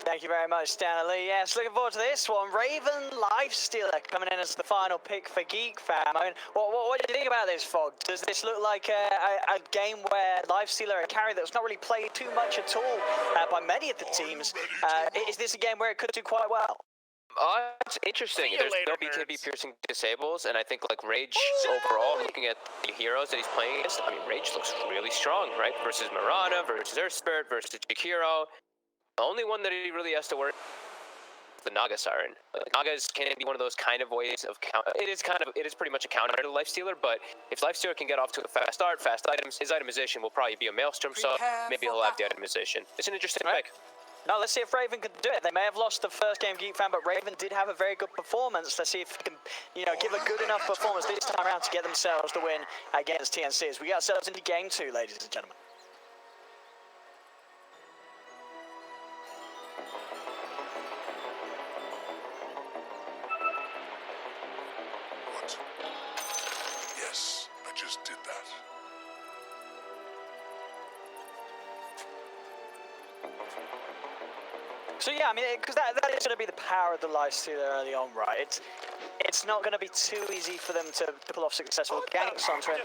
Thank you very much, Stanley. Yes, looking forward to this one. Raven Lifestealer coming in as the final pick for GEEKFAM. I mean, what do you think about this, Fog? Does this look like a game where Lifestealer, a carry that's not really played too much at all by many of the teams? Is this a game where it could do quite well? It's interesting. There's no BKB piercing disables, and I think like Rage overall, looking at the heroes that he's playing against, I mean, Rage looks really strong, right? Versus Mirana, versus Earth Spirit, versus Jakiro. The only one that he really has to worry is the Naga Siren. Nagas can be one of those kind of ways of counter. It is pretty much a counter to Lifestealer, but if Lifestealer can get off to a fast start, fast items, his itemization will probably be a Maelstrom, so maybe he'll have the itemization. It's an interesting pick. Now, let's see if Raven can do it. They may have lost the first game GEEKFAM, but Raven did have a very good performance. Let's see if he can, give a good enough performance this time around to get themselves the win against TNC. As we get ourselves into game 2, ladies and gentlemen. What? Yes, I just did that. So yeah, I mean, because that is going to be the power of the Lifestealer early on, right? It's not going to be too easy for them to pull off successful ganks onto him,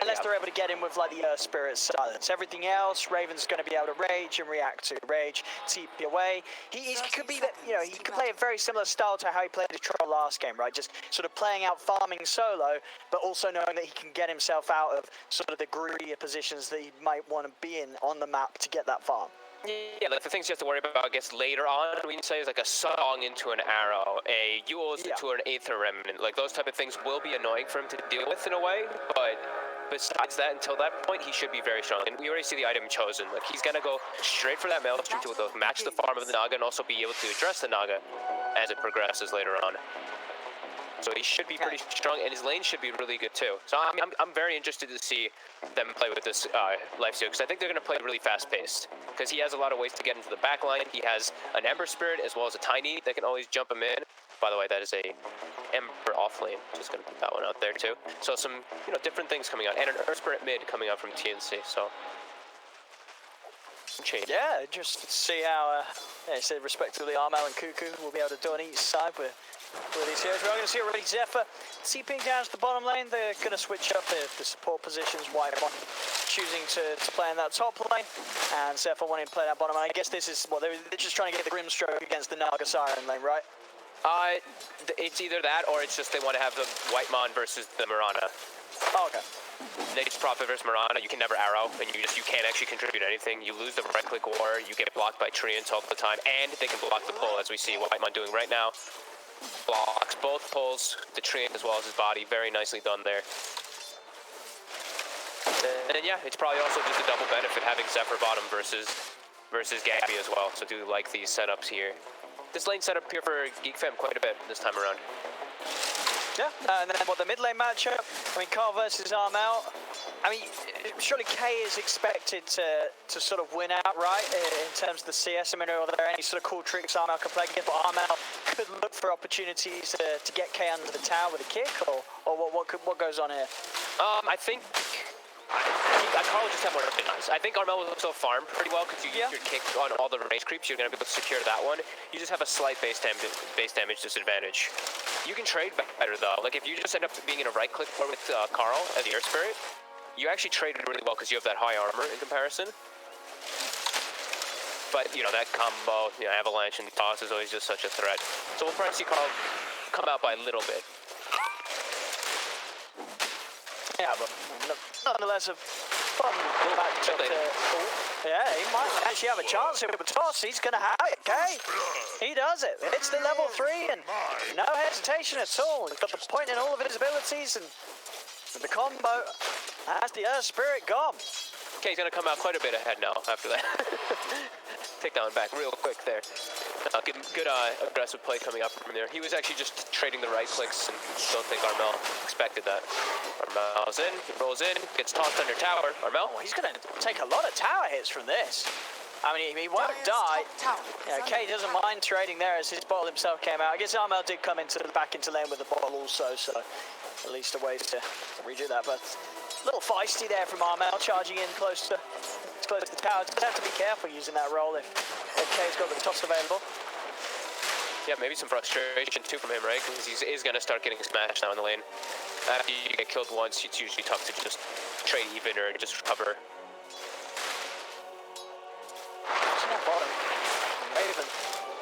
unless they're able to get in with like the Earth Spirit silence. Everything else, Raven's going to be able to rage and react to rage, TP away. He could be, he could play a very similar style to how he played the Troll last game, right? Just sort of playing out farming solo, but also knowing that he can get himself out of sort of the greedier positions that he might want to be in on the map to get that farm. Yeah, like the things you have to worry about, I guess, later on, we can say is like a song into an arrow, a Yules into an Aether Remnant. Like those type of things will be annoying for him to deal with in a way, but besides that, until that point, he should be very strong. And we already see the item chosen. Like he's gonna go straight for that Maelstrom to match the farm of the Naga and also be able to address the Naga as it progresses later on. So he should be pretty strong, and his lane should be really good too. So I'm very interested to see them play with this Lifestealer, because I think they're going to play really fast-paced. Because he has a lot of ways to get into the back line. He has an Ember Spirit as well as a Tiny that can always jump him in. By the way, that is a Ember off lane. Just going to put that one out there too. So some different things coming out, and an Earth Spirit mid coming out from TNC. So some change. Yeah, just see how they said respectively Armel and Cuckoo will be able to do on each side with these heroes. We're going to see already Zephyr TPing down to the bottom lane. They're going to switch up the support positions. White one choosing to play in that top lane, and Zephyr wanting to play that bottom lane. I guess this is what they're just trying to get the Grimstroke against the Naga Siren lane, right? It's either that or it's just they want to have the Whitemon versus the Mirana. Oh, okay. They just profit versus Mirana. You can never arrow, and you can't actually contribute anything. You lose the right-click war. You get blocked by treants all the time, and they can block the pull, as we see Whitemon doing right now. Blocks both pulls, the treant as well as his body. Very nicely done there. And yeah, it's probably also just a double benefit having Zephyr bottom versus Gabby as well. So do like these setups here. This lane setup here for GEEKFAM quite a bit this time around. Yeah, and then the mid lane matchup, I mean, Carl versus Armel. I mean, surely K is expected to sort of win out, right, in terms of the CS. I mean, are there any sort of cool tricks Armel can play against? But Armel could look for opportunities to get K under the tower with a kick, or what goes on here? I think Carl would just have more nice. I think Armel will still farm pretty well because you use your kick on all the range creeps. You're going to be able to secure that one. You just have a slight base damage disadvantage. You can trade better though. Like if you just end up being in a right click war with Carl and the Earth Spirit, you actually traded really well because you have that high armor in comparison. But that combo, avalanche and toss is always just such a threat. So we'll probably see Carl come out by a little bit. Yeah, but nonetheless, a fun matchup. Yeah, he might actually have a chance here with the toss. He's going to have it, okay? He does it. It's the level 3 and no hesitation at all. He's got the point in all of his abilities and the combo. That's the Earth Spirit gone. Okay, he's going to come out quite a bit ahead now after that. Take that one back real quick there. Good aggressive play coming up from there. He was actually just trading the right clicks, and don't think Armel expected that. Armel's in, he rolls in, gets tossed under tower. Armel? Oh, he's going to take a lot of tower hits from this. I mean, he won't die. K doesn't mind trading there as his bottle himself came out. I guess Armel did come back into lane with the bottle also, so at least a way to redo that. But a little feisty there from Armel, charging in close to close to the tower. Just have to be careful using that roll if K's got the toss available. Yeah, maybe some frustration too from him, right? Because he is going to start getting smashed now in the lane. After you get killed once, it's usually tough to just trade even or just recover. Bottom. Raven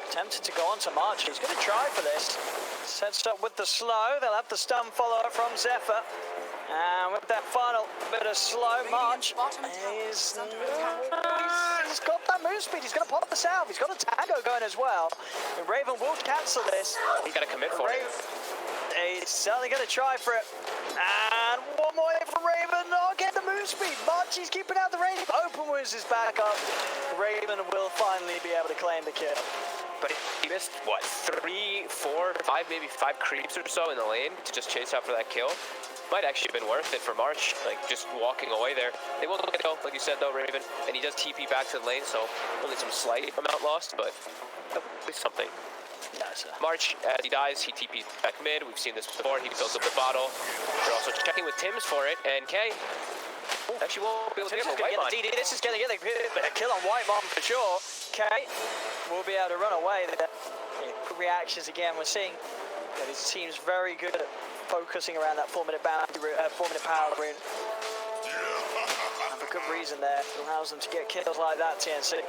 tempted to go on to March. He's going to try for this. Sets up with the slow. They'll have the stun follow-up from Zephyr. And with that final bit of slow, March he's got that move speed. He's going to pop the salve. He's got a tango going as well. And Raven will cancel this. He's got to commit for it. He's certainly going to try for it. And one more hit from Raven. Oh, get the move speed. March, he's keeping out the range. Open Wounds is back up. Raven will finally be able to claim the kill. But he missed, what, 3, 4, 5, maybe 5 creeps or so in the lane to just chase out for that kill. Might actually have been worth it for March, like just walking away there. They won't let go, like you said though, Raven. And he does TP back to the lane, so only some slight amount lost, but at least something. March, as he dies, he TP's back mid. We've seen this before. He fills up the bottle. They're also checking with Tim's for it, and K actually won't be able to get a Whitemon. This is going to get a kill on Whitemon for sure. K will be able to run away there. Yeah, good reactions again. We're seeing that his team's very good at focusing around that 4-minute bounty, 4-minute power rune. And for good reason there. It allows them to get kills like that, TNC.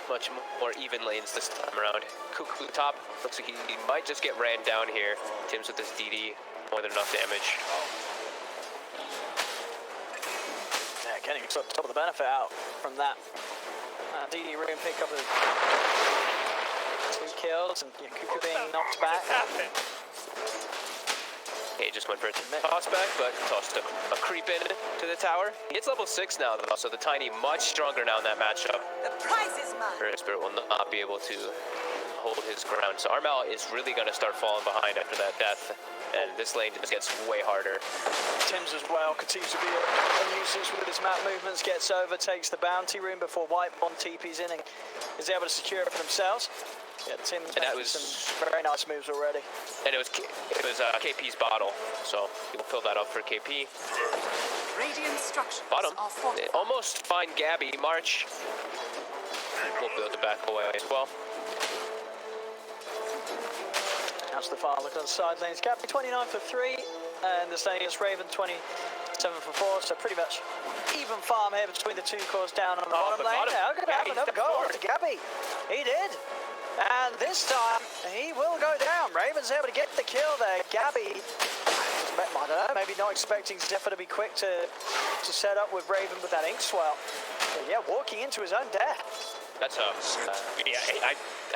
Much more even lanes this time around. Cuckoo top. Looks like he might just get ran down here. Tim's with his DD. More than enough damage. Yeah, getting some of the benefit out from that. DD rune pick up with 2 kills and Cuckoo being knocked back. He just went for a toss back, but tossed a creep in to the tower. He hits level 6 now, though, so the Tiny much stronger now in that matchup. The prize is mine. Spirit will not be able to hold his ground. So Armel is really going to start falling behind after that death, and this lane just gets way harder. Tim's as well continues to be a nuisance with his map movements. Gets over, takes the bounty room before Whitemon TP's in and is able to secure it for themselves. Yeah, Tim's making some very nice moves already. And it was KP's bottle, so he'll fill that up for KP. Radiant structures Bottom. are fortified. Almost find Gabby. March will be able to back away as well. That's the far look on the side lanes. Gabby 29 for 3, and the same as Raven 27 for 4. So pretty much even farm here between the 2 cores down on the bottom lane. Now going to have another goal to Gabby. He did. And this time, he will go down. Raven's able to get the kill there. Gabby, I don't know, maybe not expecting Zephyr to be quick to set up with Raven with that ink swell. But yeah, walking into his own death. That's yeah, I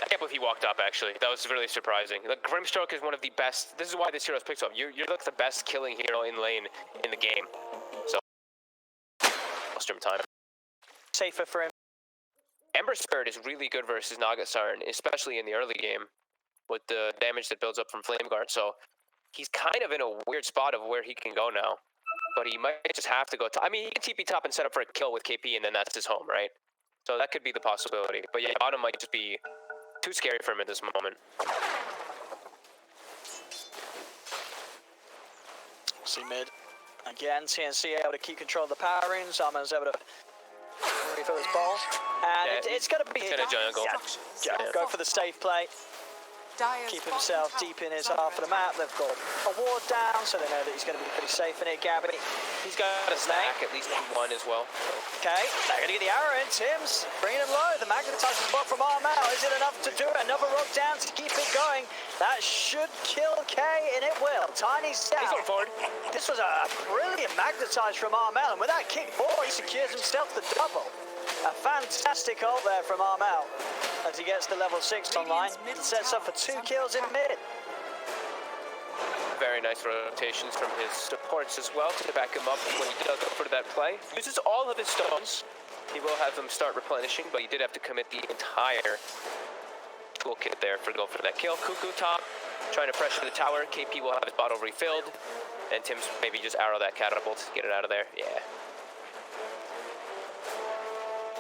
can't believe he walked up, actually. That was really surprising. Like, Grimstroke is one of the best. This is why this hero's picked up. You're like the best killing hero in lane in the game. So, stream time. Safer for him. Ember Spirit is really good versus Nugget Siren, especially in the early game, with the damage that builds up from Flame Guard. So he's kind of in a weird spot of where he can go now. But he might just have to go top. I mean, he can TP top and set up for a kill with KP, and then that's his home, right? So that could be the possibility. But yeah, bottom might just be too scary for him at this moment. See mid. Again, TNC able to keep control of the power runes. Armel's able to refill his ball. And yeah, it's going to be gonna jungle. Yeah, go for the safe play. Keep himself deep in his half of the map. They've got a ward down, so they know that he's going to be pretty safe in it. Gabby, he's got a stack, at least one as well. Okay, they're going to get the arrow in. Tim's bringing him low. The magnetizing spot from Armel. Is it enough to do it? Another rock down to keep it going. That should kill K, and it will. Tiny's down. He's going forward. This was a brilliant magnetize from Armel, and with that kick forward, he secures himself the double. A fantastic ult there from Armel as he gets the level 6 online and sets up for 2 kills in mid. Very nice rotations from his supports as well to back him up when he does go for that play. Uses all of his stones. He will have them start replenishing, but he did have to commit the entire toolkit there for go for that kill. Cuckoo top, trying to pressure the tower. KP will have his bottle refilled, and Tim's maybe just arrow that catapult to get it out of there. Yeah.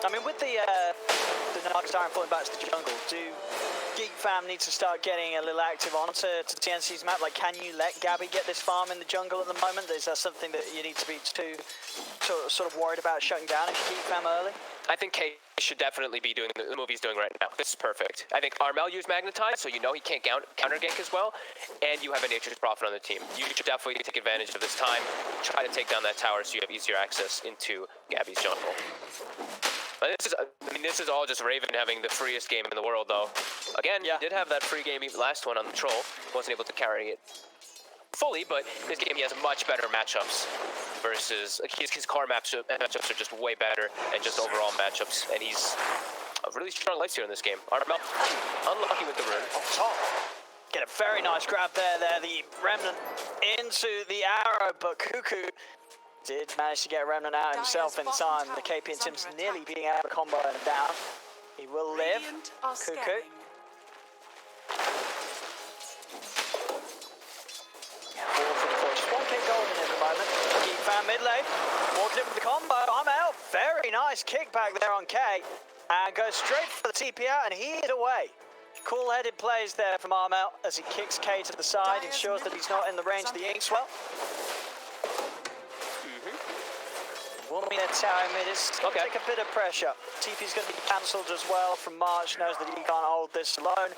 I mean, with the Nugget Siren falling back to the jungle, do GEEKFAM needs to start getting a little active onto TNC's map. Like, can you let Gabby get this farm in the jungle at the moment? Is that something that you need to be too sort of worried about shutting down if you GEEKFAM early? I think K should definitely be doing the move he's doing right now. This is perfect. I think Armel used Magnetize, so you know he can't counter gank as well, and you have a Nature's Prophet on the team. You should definitely take advantage of this time, try to take down that tower so you have easier access into Gabby's jungle. But this is all just Raven having the freest game in the world, though. Again, he did have that free game last one on the Troll. Wasn't able to carry it fully, but this game he has much better matchups versus his core matchups are just way better, and just overall matchups. And he's a really strong lifesteal in this game. Armel, unlucky with the rune. On top. Get a very nice grab there. The Remnant into the arrow, but Cuckoo did manage to get a Remnant out himself in time. The KP and Tim's nearly being able to combo him down. He will live. Cuckoo. 4-4, just 1k golden at the moment. GEEKFAM mid lane, walked in with the combo. Armel, very nice kickback there on K, and goes straight for the TP out, and he is away. Cool-headed plays there from Armel as he kicks K to the side, ensures that he's not in the range of the Inkswell. Will be a tower mid. It's going to take a bit of pressure. TP's going to be cancelled as well from March, knows that he can't hold this alone.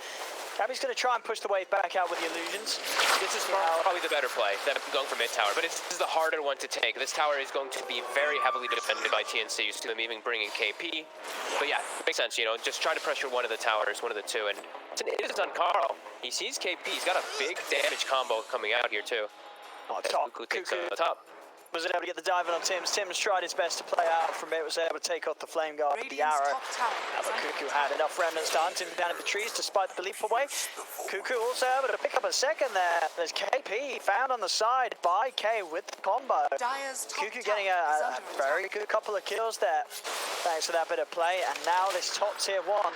Gabby's going to try and push the wave back out with the illusions. This is probably the better play than going for mid tower, but this is the harder one to take. This tower is going to be very heavily defended by TNC, used to them even bringing KP. But yeah, it makes sense, you know, just try to pressure one of the towers, one of the two, and it is on Carl. He sees KP, he's got a big damage combo coming out here too. Oh, top. Cuckoo takes the top. Was able to get the dive in on Tim's. Tim's tried his best to play out from it, was able to take off the flame guard with the arrow. But Cuckoo had enough remnants to hunt him down in the trees despite the leap away. Cuckoo also able to pick up a second there. There's KP found on the side by K with the combo. Cuckoo getting a very good couple of kills there, thanks to that bit of play. And now this top tier one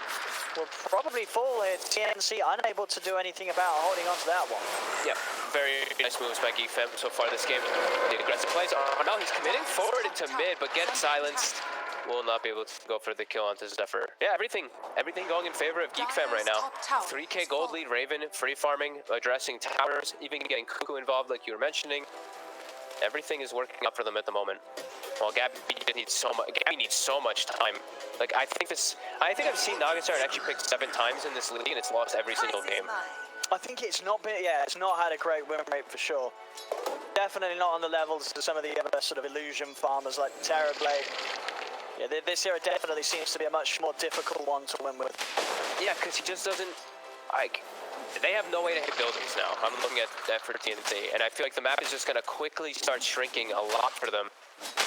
will probably fall here. TNC unable to do anything about holding on to that one. Yeah, very nice moves by GEEKFAM so far this game. The aggressive plays. Oh no, he's committing forward into mid, but gets silenced. Will not be able to go for the kill onto Zephyr. Yeah, everything going in favor of GEEKFAM right now. 3k gold lead, Raven, free farming, addressing towers, even getting Cuckoo involved like you were mentioning. Everything is working out for them at the moment. Well, Gabby needs so much time. Like, I think I've seen Nagastar actually pick 7 times in this league, and it's lost every single game. I think it's not been, it's not had a great win rate for sure. Definitely not on the levels to some of the other sort of illusion farmers like Terrorblade. Yeah, this era definitely seems to be a much more difficult one to win with. Yeah, because he just doesn't, like, they have no way to hit buildings now. I'm looking at that for TNC, and I feel like the map is just going to quickly start shrinking a lot for them.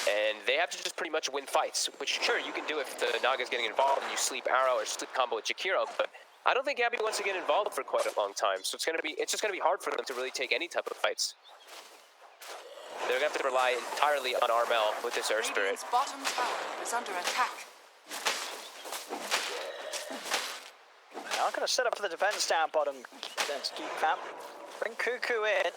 And they have to just pretty much win fights, which sure, you can do if the Naga's getting involved and you sleep arrow or sleep combo with Jakiro, but I don't think Gabby wants to get involved for quite a long time, so it's just gonna be hard for them to really take any type of fights. They're gonna have to rely entirely on Armel with this Earth Spirit. Bottom tower is under attack. I'm gonna set up for the defense down bottom against GEEKFAM. Bring Cuckoo in.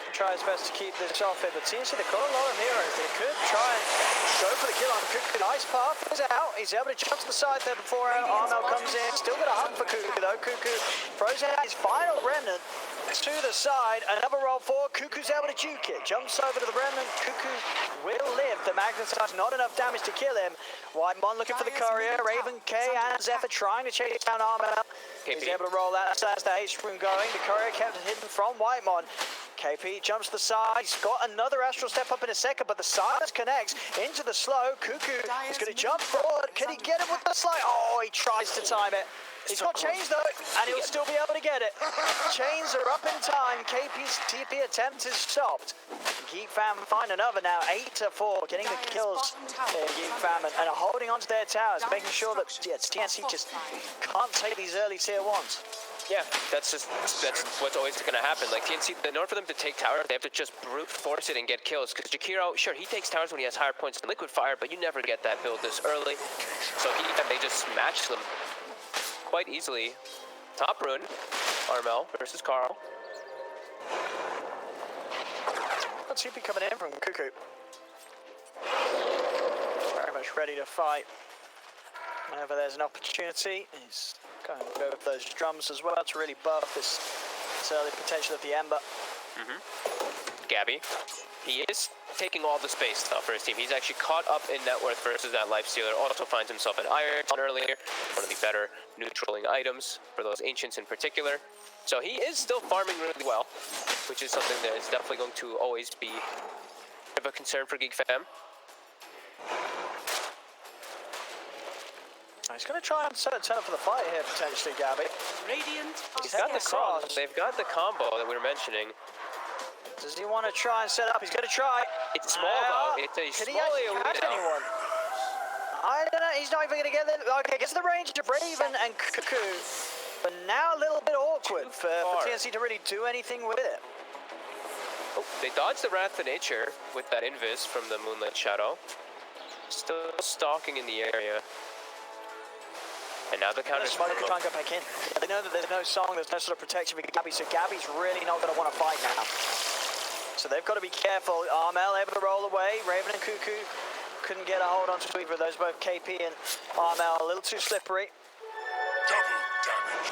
Try his best to keep this off it, but seems they've got a lot of heroes. They could try and go for the kill on Cuckoo. Nice path is out. He's able to jump to the side there before Armel comes in. Still got a hunt for Cuckoo though. Cuckoo throws out his final remnant to the side. Another roll forward. Cuckoo's able to juke it. Jumps over to the remnant. Cuckoo will live. The Magnetize not enough damage to kill him. Whitemon looking for the courier. Raven, K and Zephyr trying to chase down Armel. He's able to roll that as the haste rune going. The courier kept hidden from Whitemon. KP jumps to the side. He's got another astral step up in a second, but the silence connects into the slow. Cuckoo is going to jump forward. Can he get it with the slide? Oh, he tries to time it. He's got chains though, and he'll still be able to get it. Chains are up in time. KP's TP attempt is stopped. GEEKFAM find another now, 8-4, getting the kills here, GEEKFAM, and holding onto their towers, making sure that TNC just can't take these early tier ones. Yeah, that's what's always going to happen. Like TNC, in order for them to take towers, they have to just brute force it and get kills. Because Jakiro, sure, he takes towers when he has higher points than Liquid Fire, but you never get that build this early. So they just match them quite easily. Top rune, Armel versus Carl. TP coming in from Cuckoo. Very much ready to fight. Whenever there's an opportunity, he's Going to go with those drums as well to really buff this early potential of the Ember. Gabby, he is taking all the space though for his team. He's actually caught up in net worth versus that Lifestealer. Also finds himself an Iron earlier, one of the better neutraling items for those Ancients in particular. So he is still farming really well, which is something that is definitely going to always be of a concern for GeekFam. He's going to try and turn up for the fight here, potentially, Gabby. Radiant He's got the cross. They've got the combo that we were mentioning. Does he want to try and set up? He's going to try. It's small though. It's a Can he small actually catch anyone? I don't know. He's not even going to get the... Okay, gets the range of Raven and Cuckoo. But now a little bit awkward for TNC to really do anything with it. Oh, they dodged the Wrath of Nature with that invis from the Moonlit Shadow. Still stalking in the area. And now the counter. Smoke can try and go back in. They know that there's no song, there's no sort of protection for Gabby, so Gabby's really not going to want to fight now. So they've got to be careful. Armel able to roll away. Raven and Cuckoo couldn't get a hold on to either of those. Both KP and Armel a little too slippery. Double damage.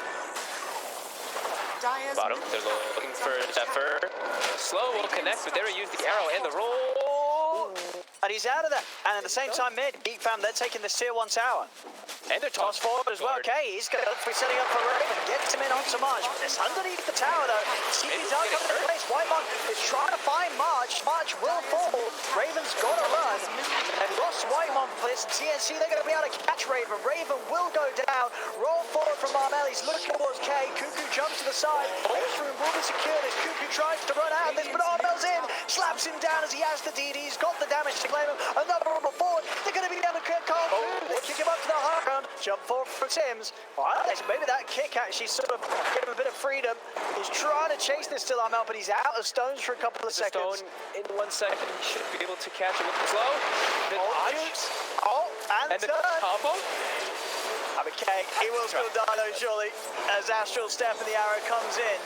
Dyer's Bottom, they're looking for Zephyr. Slow will connect, but there he used the arrow and the roll. And he's out of there. And at the same time, mid, GeekFam, they're taking this tier 1 tower. And they're Toss forward as well. Okay, he's going to be setting up for Raven. Gets him in onto March. It's underneath the tower, though. TP's out of the place. Whitemon is trying to find March. March will fall. Raven's got to run. They've lost Whitemon for this. TNC, they're going to be able to catch Raven. Raven will go down. Roll forward from Armel. He's looking towards K. Cuckoo jumps to the side. Base room will be secured as Cuckoo tries to run out of this, but Armel's in. Slaps him down as he has the DD. He's got the damage to claim him. Another rumble forward. They're going to be able to kick off. They kick him up to the high ground. Jump forward for Tim's. Well, maybe that kick actually sort of gave him a bit of freedom. He's trying to chase this still Armel, but he's out of stones for a couple of seconds. Stone in 1 second. He should be able to catch him with the slow. The dodge. And the turn. combo. I mean, K, he will still die though, surely, as Astral Step and the arrow comes in.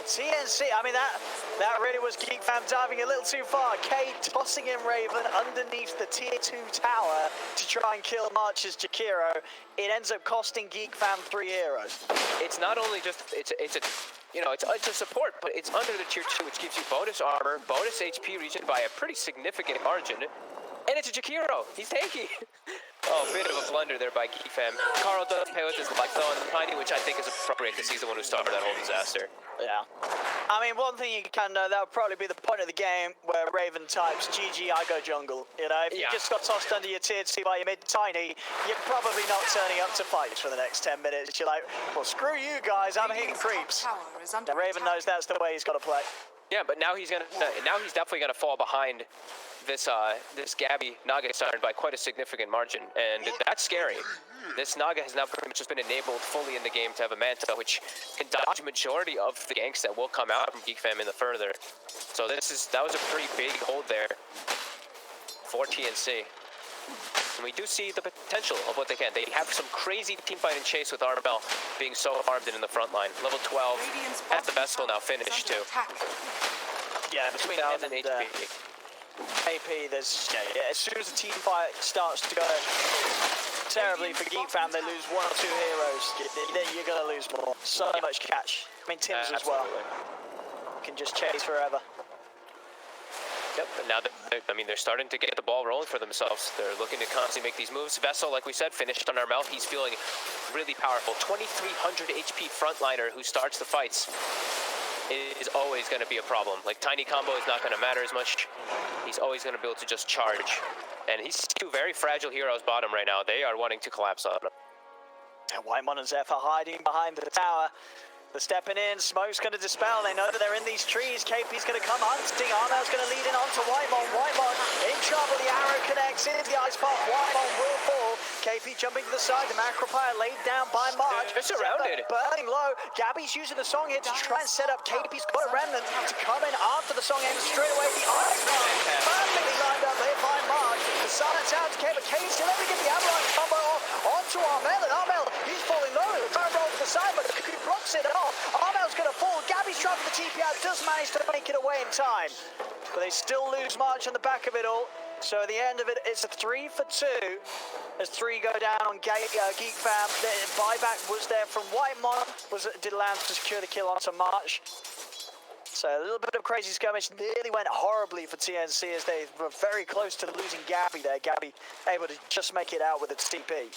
TNC, I mean, that really was GeekFam diving a little too far. K tossing in Raven underneath the tier 2 tower to try and kill March's Jakiro. It ends up costing GeekFam 3 heroes. It's not only just, it's a support, but it's under the tier 2, which gives you bonus armor, bonus HP regen by a pretty significant margin. And it's a Jakiro. He's tanky. Oh, a bit of a blunder there by GeekFam. Carl does pay with his life though on the Tiny, which I think is appropriate because he's the one who started that whole disaster. Yeah. I mean, one thing you can know, that would probably be the point of the game where Raven types, GG, I go jungle. You know, if you just got tossed under your tier 2 by your mid-Tiny, you're probably not turning up to fights for the next 10 minutes. You're like, well, screw you guys, I'm hitting creeps. Now, Raven knows that's the way he's got to play. Yeah, but now he's definitely gonna fall behind this Gabby Naga started by quite a significant margin, and that's scary. This Naga has now pretty much just been enabled fully in the game to have a Manta, which can dodge a majority of the ganks that will come out from GeekFam in the further. So that was a pretty big hold there for TNC. And we do see the potential of what they can. They have some crazy teamfight and chase with Armel being so armed and in the front line. Level 12 at the Vessel now finished too. Yeah, between him and HP. AP, there's as soon as the team fight starts to go terribly for GeekFam, they lose 1 or 2 heroes. You're gonna lose more. So much catch. I mean, Tim's as well. Can just chase forever. Yep, and now they're starting to get the ball rolling for themselves. They're looking to constantly make these moves. Vessel, like we said, finished on Armel. He's feeling really powerful. 2,300 HP frontliner who starts the fights is always going to be a problem. Like, tiny combo is not going to matter as much. He's always going to be able to just charge. And he's 2 very fragile heroes bottom right now. They are wanting to collapse on him. And Whitemon and Zephyr hiding behind the tower. They're stepping in, smoke's going to dispel, they know that they're in these trees, KP's going to come hunting, Armel's going to lead in onto Whitemon, Whitemon in trouble, the arrow connects into the ice path, Whitemon will fall, KP jumping to the side, the Macropire laid down by March. They're surrounded. Burning low, Gabby's using the song here to try and set up, KP's got a remnant to come in after the song ends straight away, the ice path, perfectly lined up here by March, the silence out to K, but K's still able to get the avalanche combo onto Armel, and Armel, he's falling low, trying to roll to the side, but he blocks it off. Armel's going to fall. Gabby's trying for the TP out, does manage to make it away in time. But they still lose March on the back of it all. So at the end of it, it's a 3 for 2. As 3 go down on GEEKFAM. The buyback was there from Whitemon. Did land to secure the kill onto March. So a little bit of crazy skirmish. Nearly went horribly for TNC as they were very close to losing Gabby there. Gabby able to just make it out with its TP.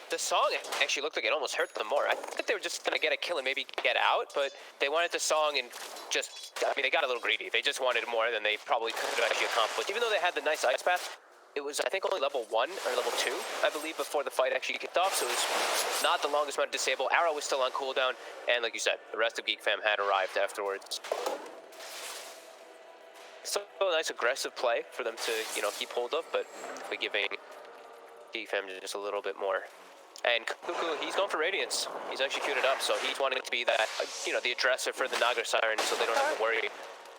The song actually looked like it almost hurt them more. I think they were just going to get a kill and maybe get out, but they wanted the song and just, I mean, they got a little greedy. They just wanted more than they probably could have actually accomplished. Even though they had the nice ice path, it was, I think, only level 1 or level 2, I believe, before the fight actually kicked off, so it was not the longest amount to disable. Arrow was still on cooldown, and like you said, the rest of GEEKFAM had arrived afterwards. So a nice aggressive play for them to, you know, keep hold of, but we're giving GEEKFAM just a little bit more. And Cuckoo, he's going for Radiance. He's actually queued it up, so he's wanting to be that, you know, the addresser for the Naga Siren, so they don't have to worry.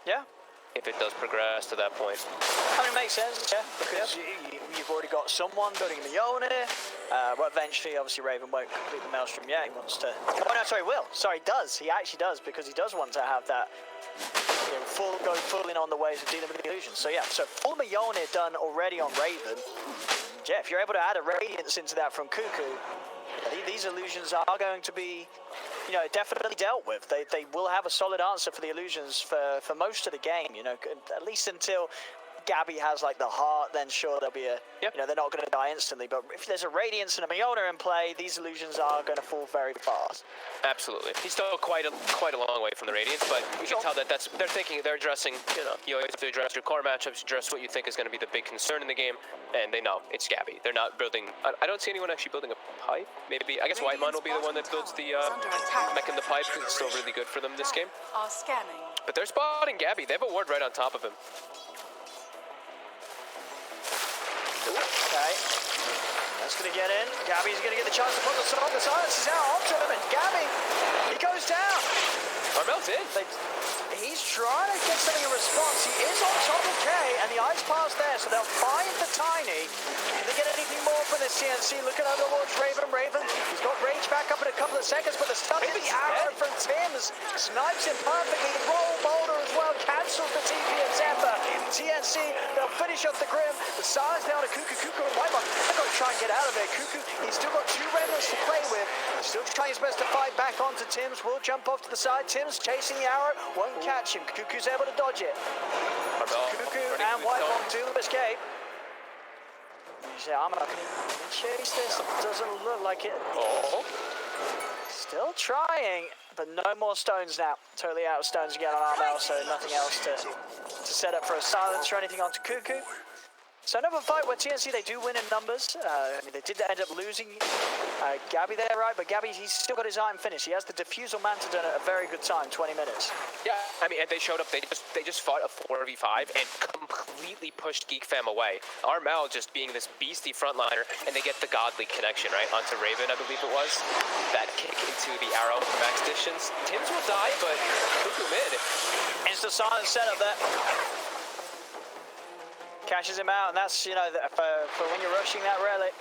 Yeah. If it does progress to that point. I mean, it makes sense, yeah, because you've already got someone building Mjolnir. Well, eventually, obviously, Raven won't complete the Maelstrom yet. He wants to... Oh, no, sorry, will. Sorry, does. He actually does, because he does want to have that, you know, go full in on the ways of dealing with the illusions. So, yeah, so full Mjolnir done already on Raven. Yeah, if you're able to add a Radiance into that from Cuckoo, these illusions are going to be, you know, definitely dealt with. They will have a solid answer for the illusions for most of the game, you know, at least until Gabby has like the heart, then sure there'll be a, you know, they're not going to die instantly, but if there's a Radiance and a Mjolnir in play, these illusions are going to fall very fast. Absolutely. He's still quite a long way from the Radiance, but you can tell that they're thinking, they're addressing, you know, you always have to address your core matchups, address what you think is going to be the big concern in the game, and they know it's Gabby. They're not building, I don't see anyone actually building a pipe. Maybe, I guess Whitemon will be the one that builds the mech in the pipe, because it's still really good for them this game. Are scanning. But they're spotting Gabby. They have a ward right on top of him. Okay. That's going to get in. Gabby's going to get the chance to put the song. The silence is out onto him, and Gabby, he goes down. Armel's in. He's trying to get something in response. He is on top of K, and the ice pass there, so they'll find the Tiny. Can they get anything more from this TNC? Looking over towards Raven. Raven, he's got Rage back up in a couple of seconds, but the stun of the arrow from Tim's snipes him perfectly. Roll Boulder as well, cancels the TP of Zephyr. TNC, they'll finish off the Grim. The silence down to Cuckoo. Cuckoo and Whitemon. They've got to try and get out of it. Cuckoo, he's still got 2 remnants to play with. He's still trying his best to fight back onto Tim's. Will jump off to the side. Tim's chasing the arrow, won't catch him. Cuckoo's able to dodge it. Cuckoo and Whitemon do escape. You say, I'm not going to chase this. It doesn't look like it. Oh. Still trying, but no more stones now. Totally out of stones again on Armel, so nothing else to set up for a silence or anything onto Cuckoo. So another fight where TNC, they do win in numbers. I mean, they did end up losing Gabby there, right? But Gabby, he's still got his item finish. He has the Diffusal Mantle done at a very good time, 20 minutes. Yeah, I mean, and they showed up, they just fought a 4v5 and completely pushed GEEKFAM away. Armel just being this beastie frontliner, and they get the godly connection, right, onto Raven, I believe it was. That kick into the arrow for max distance. Tims will die, but Cuckoo mid. It's the silent setup there. Cashes him out, and that's, you know, for when you're rushing that relic,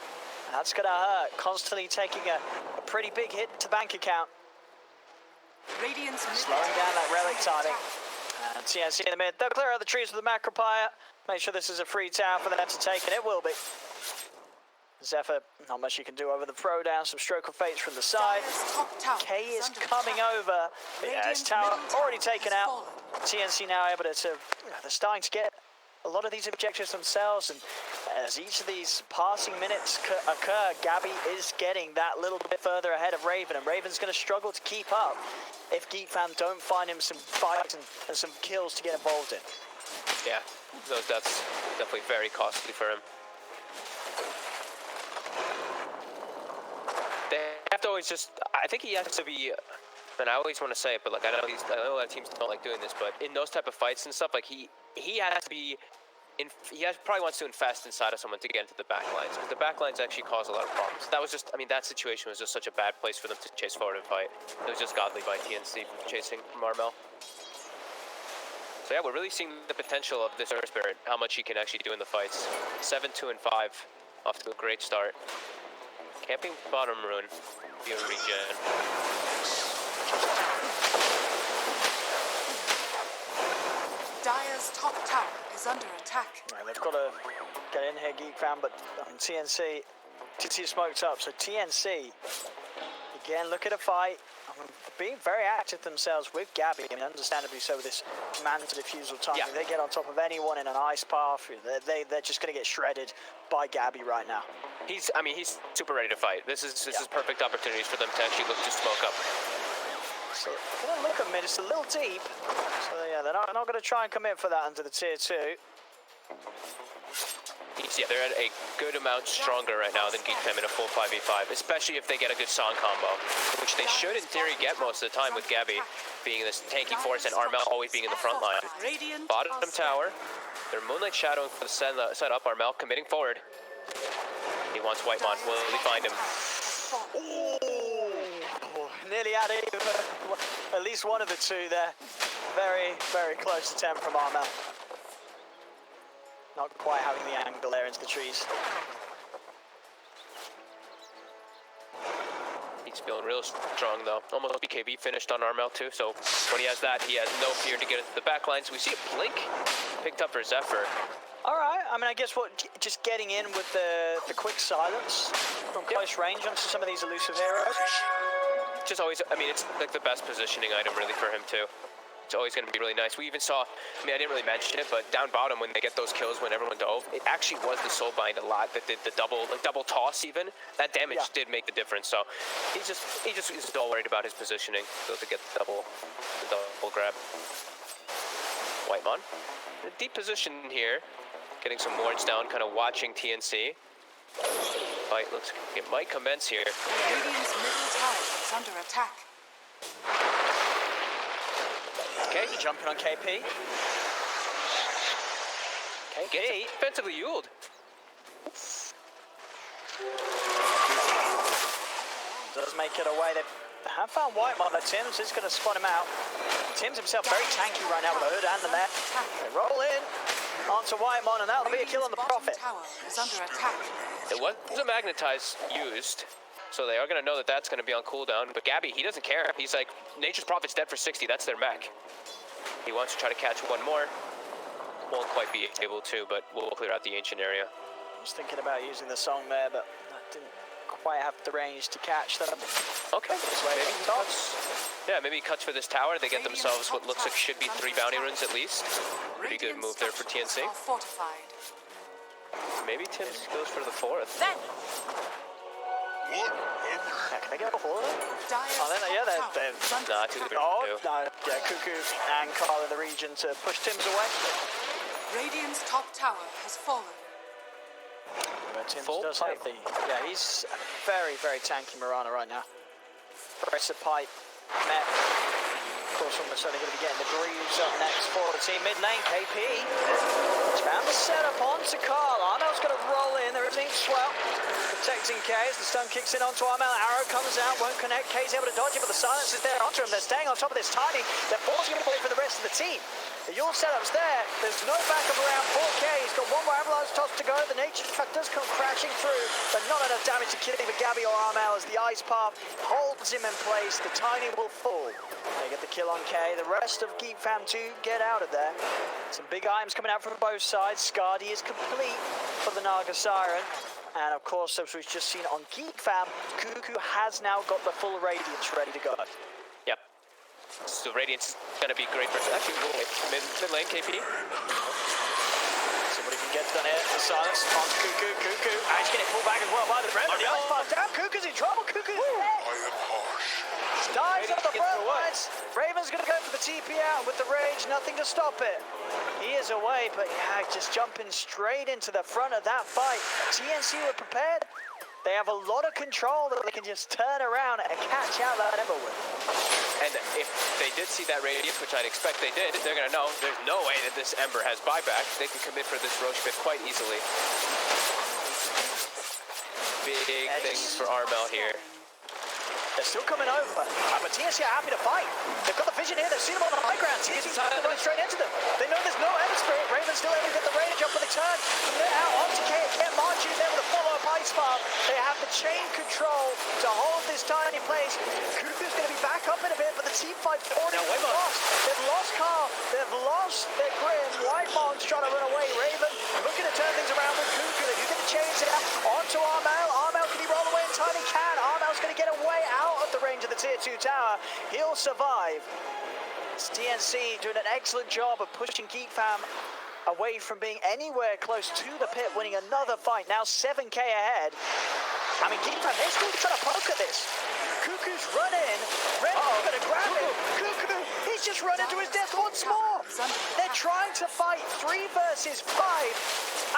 that's going to hurt. Constantly taking a pretty big hit to bank account. Radiance slowing down that relic timing. And TNC in the mid. They'll clear out the trees with the Macropire. Make sure this is a free tower for them to take, and it will be. Zephyr, not much you can do over the throw down. Some stroke of fates from the side. K is coming over. Yeah, his tower already taken out. TNC now able to, they're starting to get a lot of these objectives themselves, and as each of these passing minutes occur, Gabby is getting that little bit further ahead of Raven, and Raven's going to struggle to keep up if GEEKFAM don't find him some fights and some kills to get involved in. Yeah, that's definitely very costly for him. They have to always just, I think he has to be, and I always want to say it, but like I know a lot of teams don't like doing this, but in those type of fights and stuff, like he has to be, probably wants to infest inside of someone to get into the backlines, because the backlines actually cause a lot of problems. That was just, I mean, that situation was just such a bad place for them to chase forward and fight. It was just godly by TNC chasing from Armel. So yeah, we're really seeing the potential of this Earth Spirit, how much he can actually do in the fights. 7, 2, and 5, off to a great start. Camping bottom rune, be a regen. Dire's top tower is under attack. Yeah, they've got to get in here, GEEKFAM, but TNC smoked up. So TNC, again, look at a fight. Being very active themselves with Gabby, I mean, understandably so with this man-to diffusal timing. Yeah. They get on top of anyone in an ice path. They're just going to get shredded by Gabby right now. He's super ready to fight. This is perfect opportunities for them to actually look to smoke up. So they're going to look at mid. It's a little deep. So yeah, they're not going to try and commit for that under the tier 2. Yeah, they're at a good amount stronger right now than GEEKFAM in a full 5v5, especially if they get a good song combo, which they should in theory get most of the time with Gabby being this tanky force and Armel always being in the front line. Bottom tower, they're Moonlight shadowing for the setup. Armel committing forward. He wants Whitemon. Will he find him? Oh, nearly out of at least one of the two there. Very, very close attempt from Armel. Not quite having the angle there into the trees. He's feeling real strong though. Almost BKB finished on Armel too, so when he has that, he has no fear to get into the back line. So we see a blink picked up for Zephyr. All right, I mean, I guess just getting in with the quick silence from close range onto some of these elusive heroes. Just always, I mean, it's like the best positioning item really for him too. It's always going to be really nice. We even saw, I mean, I didn't really mention it, but down bottom when they get those kills when everyone dove, it actually was the soulbind a lot that did the double toss even. That damage did make the difference. So he just is all worried about his positioning so to get the double grab. Whitemon, in a deep position here, getting some wards down, kind of watching TNC. Fight looks, it might commence here. Radiant's middle tower is under attack. Okay, jumping on KP. KP. Defensively Yuled. Does make it away. They have found Whitemon. Tim's is going to spot him out. Tim's himself very tanky right now with the hood and the net. They roll in onto Whitemon, and that'll be a kill on the Prophet. Tower is under attack. It was a magnetize used, so they are going to know that that's going to be on cooldown. But Gabby, he doesn't care. He's like, Nature's Prophet's dead for 60. That's their mech. He wants to try to catch one more. Won't quite be able to, but we'll clear out the ancient area. I was thinking about using the song there, but I didn't quite have the range to catch them. Okay, maybe he cuts. Yeah, maybe he cuts for this tower. They get themselves what looks like should be 3 bounty runes at least. Pretty good move there for TNC. Maybe Tim goes for the 4th. Then Yeah, can they get a hold of them? They're Nah, too good. no, yeah, Cuckoo and Carl in the region to push Tim's away. Radiant's top tower has fallen. Tim's Full does pipe. have the, yeah, he's a very, very tanky Mirana right now. Aggressive pipe, met. Of course, almost certainly going to be getting the Greaves up next for the team. Mid lane, KP. Found the setup onto Carl. Armel's going to roll in. There is Ink Swell protecting K as the stun kicks in onto Armel. Arrow comes out, won't connect. K's able to dodge it, but the silence is there onto him. They're staying on top of this Tiny. They're forcing him away for the rest of the team. The Yule setup's there. There's no backup around 4K. He's got one more avalanche toss to go. The nature truck does come crashing through, but not enough damage to kill either Gabby or Armel as the ice path holds him in place. The Tiny will fall. They get the kill on K. The rest of GEEKFAM to get out of there. Some big items coming out from both sides. Skadi is complete for the Naga Siren. And of course, as we've just seen on GEEKFAM, Cuckoo has now got the full Radiance ready to go. Yep. So Radiance is going to be great for actually mid lane KP. See what he can get done here. The silence on Cuckoo. Cuckoo. And he's getting pulled back as well by the Red. The ice path down. Cuckoo's in trouble. Cuckoo's dead. I am harsh. Dives on the front lines. Raven's going to go for the TP out with the rage. Nothing to stop it. He is away, but yeah, just jumping straight into the front of that fight. TNC were prepared. They have a lot of control that they can just turn around and catch out that Ember with. And if they did see that Radiance, which I'd expect they did, they're going to know there's no way that this Ember has buyback. They can commit for this Roche pit quite easily. Big things for Armel here. They're still coming over, but TNC are happy to fight. They've got the vision here, they've seen them on the high ground. TNC's trying to run straight into them. They know there's no Ember Spirit. Raven's still able to get the rage up with a turn. From there out onto K, can't march in there with a follow-up ice farm. They have the chain control to hold this tiny place. Cuckoo's going to be back up in a bit, but the team fight already Now, White lost. They've lost Carl. They've lost their grim. Whitemon's trying to run away. Raven looking to turn things around with Cuckoo. They're going to change it up onto Armel. Armel, can he roll away in time? He can. Armel's going to get away out of the range of the tier 2 tower. He'll survive. It's TNC doing an excellent job of pushing GEEKFAM away from being anywhere close to the pit, winning another fight. Now 7k ahead. I mean, GEEKFAM, they're still trying to poke at this. Cuckoo's running. Red's going to grab him. Cuckoo, he's just run into his death once more. They're trying to fight 3 versus 5.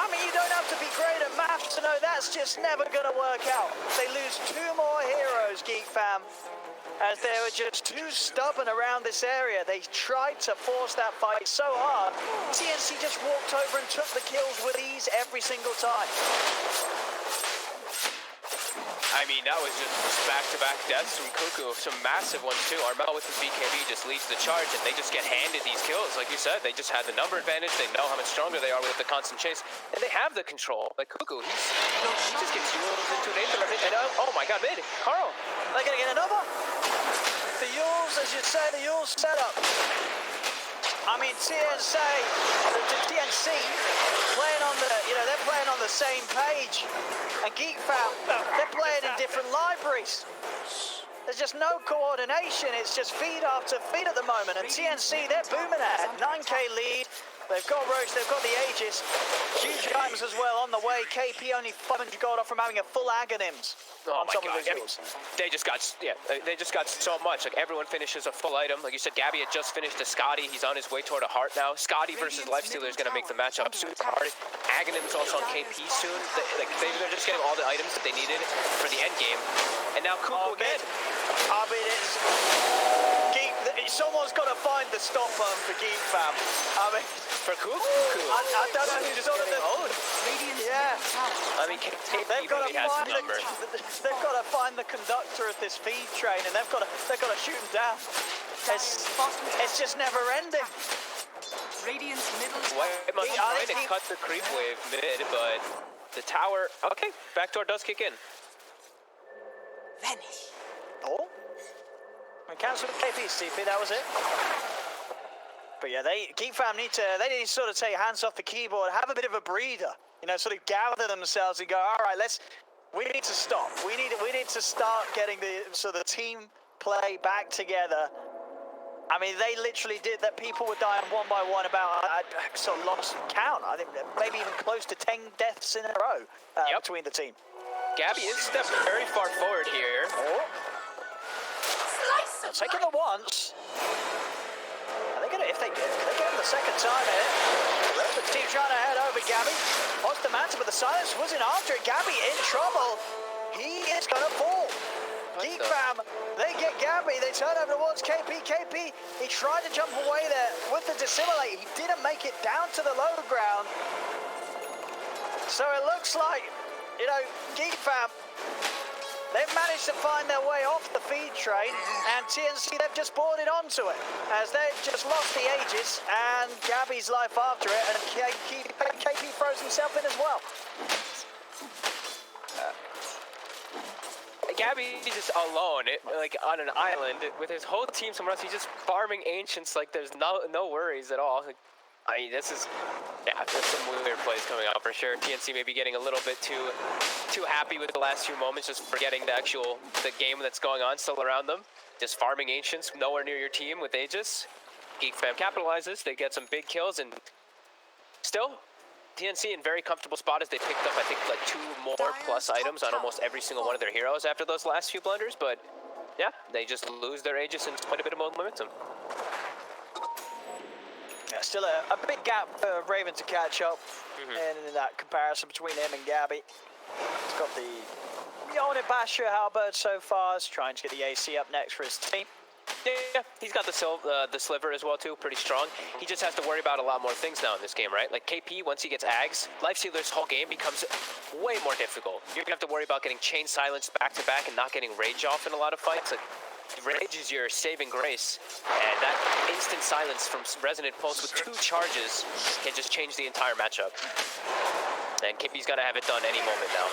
I mean, you don't have to be great at maths to know that's just never going to work out. They lose 2 more heroes, GEEKFAM, as they were just too stubborn around this area. They tried to force that fight so hard. TNC just walked over and took the kills with ease every single time. I mean, that was just back-to-back deaths from Cuckoo. Some massive ones, too. Armel with his BKB just leads the charge, and they just get handed these kills. Like you said, they just had the number advantage. They know how much stronger they are with the constant chase, and they have the control. Like Cuckoo, he just gets Yules into an eighth, and oh my god, mid. Carl. They're going to get another. The Yules, as you say, the Yules setup. I mean, TNC playing on the, they're playing on the same page. And GEEKFAM, they're playing in different libraries. There's just no coordination. It's just feed after feed at the moment. And TNC, they're booming ahead. 9k lead. They've got Roche, they've got the Aegis. GEEKFAM as well on the way. KP only 500 gold off from having a full Aghanims. Oh on my top god, of his they just got so much. Like, everyone finishes a full item. Like you said, Gabby had just finished a Scotty. He's on his way toward a heart now. Scotty versus Lifestealer is going to make the matchup super hard. Aghanim's also on KP soon. They're just getting all the items that they needed for the end game. And now Cuckoo again. I mean, someone's got to find the stop button for GEEKFAM. I mean, for Cuckoo? I don't know who's sort of the... Yeah. I mean, They've got to find they've got to find the conductor of this feed train, and they've got to shoot him down. It's just never ending. Radiant's middle Whitemon's trying to cut the creep wave mid, but the tower. Okay, backdoor does kick in. vanish. Oh, we cancelled the KP CP. That was it. But yeah, GEEKFAM need to sort of take hands off the keyboard, have a bit of a breather, sort of gather themselves and go, all right, we need to stop. We need to start getting the team play back together. I mean, they literally did that. People were dying one by one. I sort of lost count. I think maybe even close to 10 deaths in a row between the team. Gabby is stepped very far forward here. Oh. Taking the once. If they get him the second time here, the team trying to head over Gabby. Lost the mantle, but the silence wasn't after it. Gabby in trouble. He is going to fall. GEEKFAM, they get Gabby. They turn over towards KP. KP, he tried to jump away there with the dissimilate. He didn't make it down to the low ground. So it looks like, GEEKFAM, they've managed to find their way off the feed train, and TNC, they've just boarded onto it, as they've just lost the Aegis, and Gabby's life after it, and KP throws himself in as well. Gabby is just alone, on an island, with his whole team somewhere else. He's just farming Ancients like there's no worries at all. I mean, there's some weird plays coming out for sure. TNC may be getting a little bit too happy with the last few moments, just forgetting the game that's going on still around them. Just farming Ancients nowhere near your team with Aegis. GEEKFAM capitalizes, they get some big kills, and still, TNC in very comfortable spot as they picked up, I think, 2 more plus items on almost every single one of their heroes after those last few blunders, but yeah, they just lose their Aegis and quite a bit of momentum. Yeah, still a big gap for Raven to catch up in that comparison between him and Gabby. He's got the Yone Basher Halberd so far. He's trying to get the AC up next for his team. Yeah, he's got the sliver as well too, pretty strong. He just has to worry about a lot more things now in this game, right? Like KP, once he gets Ags, Lifestealer's whole game becomes way more difficult. You're gonna have to worry about getting chain silenced back to back and not getting rage off in a lot of fights. Like, rage is your saving grace, and that instant silence from Resonant Pulse with 2 charges can just change the entire matchup. And KP's gotta have it done any moment now.